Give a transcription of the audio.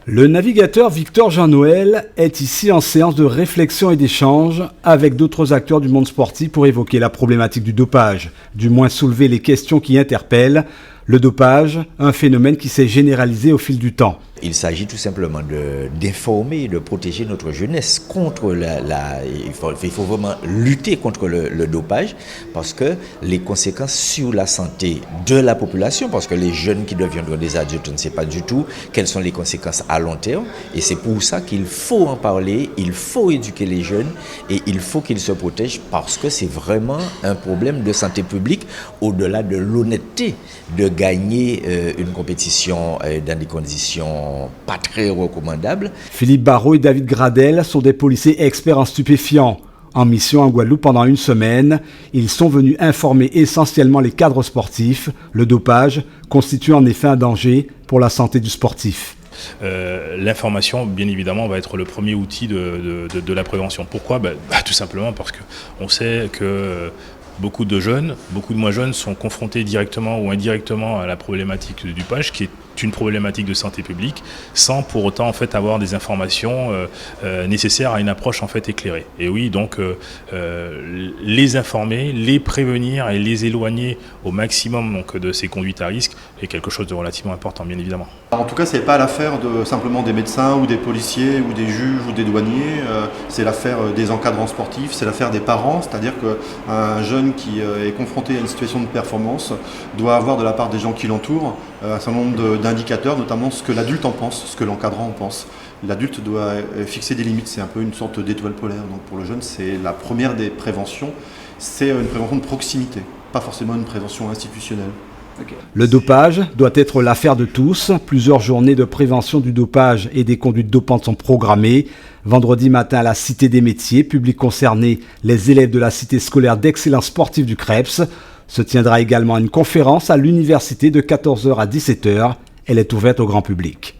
Le navigateur Victor Jean-Noël est ici en séance de réflexion et d'échange avec d'autres acteurs du monde sportif pour évoquer la problématique du dopage, du moins soulever les questions qui interpellent. Le dopage, un phénomène qui s'est généralisé au fil du temps. Il s'agit tout simplement d'informer et de protéger notre jeunesse contre il faut vraiment lutter contre le dopage parce que les conséquences sur la santé de la population, parce que les jeunes qui deviendront des adultes, on ne sait pas du tout quelles sont les conséquences à long terme. Et c'est pour ça qu'il faut en parler, il faut éduquer les jeunes et il faut qu'ils se protègent parce que c'est vraiment un problème de santé publique au-delà de l'honnêteté de gagner une compétition dans des conditions pas très recommandables. Philippe Barrault et David Gradel sont des policiers experts en stupéfiants. En mission en Guadeloupe pendant une semaine, ils sont venus informer essentiellement les cadres sportifs. Le dopage constitue en effet un danger pour la santé du sportif. L'information, bien évidemment, va être le premier outil de la prévention. Pourquoi ? Tout simplement parce qu'on sait que beaucoup de moins jeunes sont confrontés directement ou indirectement à la problématique du dopage, qui est une problématique de santé publique, sans pour autant en fait avoir des informations nécessaires à une approche en fait éclairée. Et oui, donc les informer, les prévenir et les éloigner au maximum donc de ces conduites à risque est quelque chose de relativement important, bien évidemment. En tout cas, c'est pas l'affaire de simplement des médecins ou des policiers ou des juges ou des douaniers. C'est l'affaire des encadrants sportifs, c'est l'affaire des parents. C'est-à-dire qu'un jeune qui est confronté à une situation de performance doit avoir de la part des gens qui l'entourent un certain nombre d'indicateurs, notamment ce que l'adulte en pense, ce que l'encadrant en pense. L'adulte doit fixer des limites, c'est un peu une sorte d'étoile polaire. Donc pour le jeune, c'est la première des préventions, c'est une prévention de proximité, pas forcément une prévention institutionnelle. Okay. Le dopage doit être l'affaire de tous. Plusieurs journées de prévention du dopage et des conduites dopantes sont programmées. Vendredi matin à la Cité des métiers, public concerné, les élèves de la Cité scolaire d'excellence sportive du CREPS. Se tiendra également une conférence à l'université de 14h à 17h. Elle est ouverte au grand public.